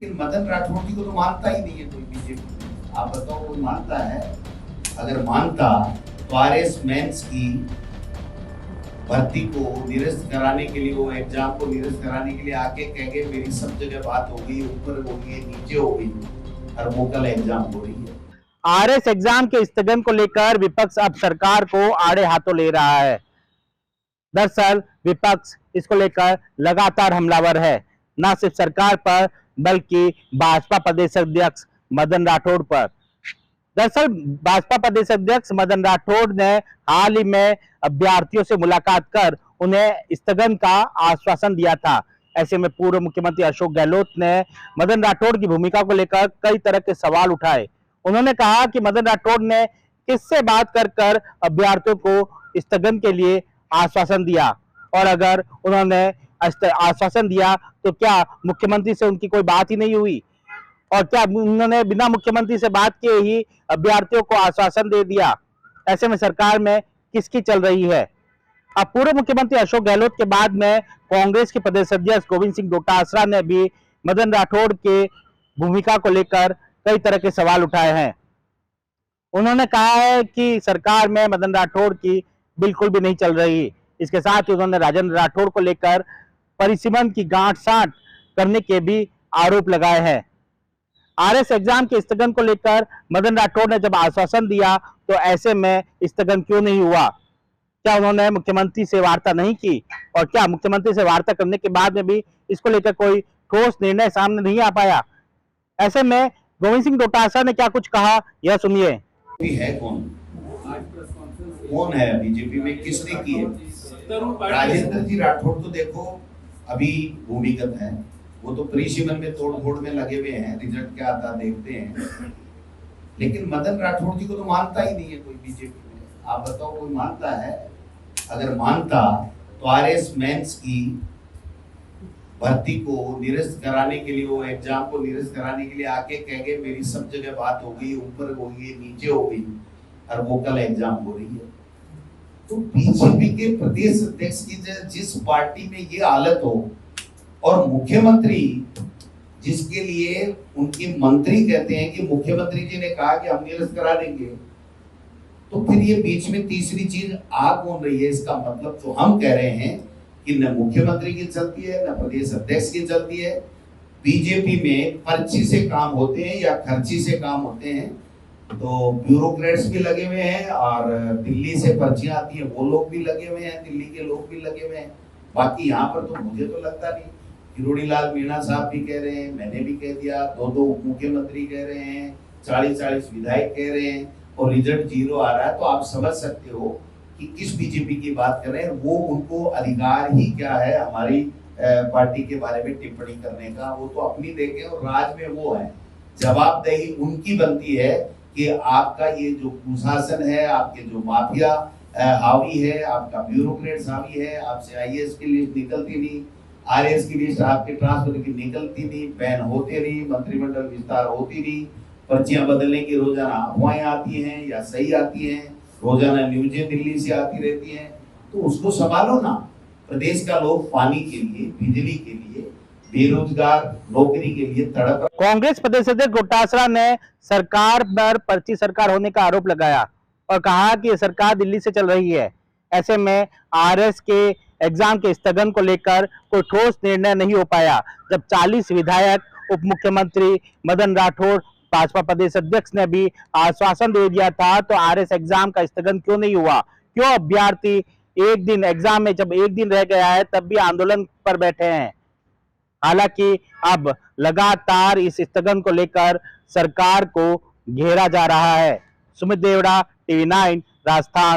लेकिन मदन राठौर जी को तो मानता ही नहीं है कोई बीजेपी। आप बताओ कोई मानता है? अगर मानता तो आरएस मेंस की भर्ती को निरस्त कराने के लिए, वो एग्जाम को निरस्त कराने के लिए आके कह गए मेरी सब जगह बात हो गई, ऊपर हो गई, नीचे हो गई, हर वोकल एग्जाम हो रही है। आरएस एग्जाम के स्थगन को लेकर विपक्ष अब सरकार को आड़े हाथों ले रहा है। दरअसल विपक्ष इसको लेकर लगातार हमलावर है, न सिर्फ सरकार पर बल्कि भाजपा प्रदेश अध्यक्ष मदन राठौड़ पर। दरअसल भाजपा प्रदेश अध्यक्ष मदन राठौड़ ने हाल ही में अभ्यर्थियों से मुलाकात कर उन्हें स्थगन का आश्वासन दिया था। ऐसे में पूर्व मुख्यमंत्री अशोक गहलोत ने मदन राठौड़ की भूमिका को लेकर कई तरह के सवाल उठाए। उन्होंने कहा कि मदन राठौड़ ने किससे बात कर अभ्यर्थियों को स्थगन के लिए आश्वासन दिया, और अगर उन्होंने आश्वासन दिया तो क्या मुख्यमंत्री से उनकी कोई बात ही नहीं हुई, और क्या उन्होंने बिना मुख्यमंत्री से बात किए ही अभ्यर्थियों को आश्वासन दे दिया? ऐसे में सरकार में किसकी चल रही है? अब पूर्व मुख्यमंत्री अशोक गहलोत के बाद में कांग्रेस के प्रदेश अध्यक्ष गोविंद सिंह डोटासरा ने भी मदन राठौड़ के भूमिका को लेकर कई तरह के सवाल उठाए हैं। उन्होंने कहा है कि सरकार में मदन राठौड़ की बिल्कुल भी नहीं चल रही। इसके साथ ही उन्होंने राजेंद्र राठौड़ को लेकर परिसीमन की गांठ-साठ करने के भी आरोप लगाए हैं। आरएस एग्जाम के स्थगन को लेकर मदन राठौड़ ने जब आश्वासन दिया तो ऐसे में स्थगन क्यों नहीं हुआ? क्या उन्होंने मुख्यमंत्री से वार्ता नहीं की? और क्या मुख्यमंत्री से वार्ता करने के बाद में भी इसको लेकर कोई ठोस निर्णय सामने नहीं आ पाया? ऐसे में गोविंद सिंह डोटासरा ने क्या कुछ कहा, यह सुनिए। है कौन? कौन है बीजेपी में? किसने की है? राजेंद्र जी राठौड़ तो देखो अभी भूमिगत है, वो तो प्रीसीमन में तोड़ फोड़ में लगे हुए हैं, रिजल्ट क्या आता देखते हैं। लेकिन मदन राठौड़ जी को तो मानता ही नहीं है कोई बीजेपी में। आप बताओ कोई मानता है? अगर मानता तो आरएस मेंस की भर्ती को निरस्त कराने के लिए, वो एग्जाम को निरस्त कराने के लिए आके कह गए मेरी सब जगह बात हो गई, ऊपर हो गई, नीचे हो गई, हर वोकल एग्जाम हो रही है। तो बीजेपी के प्रदेश अध्यक्ष की जिस पार्टी में ये हालत हो, और मुख्यमंत्री जिसके लिए उनके मंत्री कहते हैं कि मुख्यमंत्री जी ने कहा कि हम निरस्त करा देंगे, तो फिर ये बीच में तीसरी चीज आ कौन रही है? इसका मतलब तो हम कह रहे हैं कि न मुख्यमंत्री की चलती है, न प्रदेश अध्यक्ष की चलती है। बीजेपी में पर्ची से काम होते हैं या खर्ची से काम होते हैं, तो ब्यूरोक्रेट्स भी लगे हुए हैं, और दिल्ली से पर्चियां आती हैं वो लोग भी लगे हुए हैं, दिल्ली के लोग भी लगे हुए हैं। बाकी यहाँ पर तो मुझे तो लगता नहीं। किरोड़ी लाल मीणा साहब भी कह रहे हैं, मैंने भी कह दिया, दो उप मुख्यमंत्री कह रहे हैं, 40 विधायक कह रहे हैं, और रिजल्ट 0 आ रहा है। तो आप समझ सकते हो कि किस बीजेपी की बात कर रहे हैं। वो उनको अधिकार ही क्या है हमारी पार्टी के बारे में टिप्पणी करने का? वो तो अपनी देखें, और राज में वो है, जवाबदेही उनकी बनती है कि आपका ये जो कुशासन है, आपके जो माफिया हावी है, आपका ब्यूरोक्रेट्स हावी है, आपसे आईएएस की लिस्ट निकलती नहीं, आरएएस की लिस्ट आपके ट्रांसफर की निकलती नहीं, बैन होते नहीं, मंत्रिमंडल विस्तार होती नहीं, पर्चियां बदलने की रोजाना अफवाहें आती हैं या सही आती हैं, रोजाना न्यूज़ें दिल्ली से आती रहती हैं। तो उसको संभालो ना। प्रदेश का लोग पानी के लिए, बिजली के लिए, बेरोजगार नौकरी के लिए तड़प। कांग्रेस प्रदेश अध्यक्ष डोटासरा ने सरकार पर पर्ची सरकार होने का आरोप लगाया और कहा कि सरकार दिल्ली से चल रही है। ऐसे में आरएस के एग्जाम के स्थगन को लेकर कोई ठोस निर्णय नहीं हो पाया। जब 40 विधायक, उप मुख्यमंत्री मदन राठौड़, भाजपा प्रदेश अध्यक्ष ने भी आश्वासन दे दिया था, तो आरएस एग्जाम का स्थगन क्यों नहीं हुआ? क्यों अभ्यर्थी एक दिन एग्जाम में, जब एक दिन रह गया है तब भी आंदोलन पर बैठे हैं? हालांकि अब लगातार इस स्थगन को लेकर सरकार को घेरा जा रहा है। सुमित देवड़ा, टीवी 9, राजस्थान।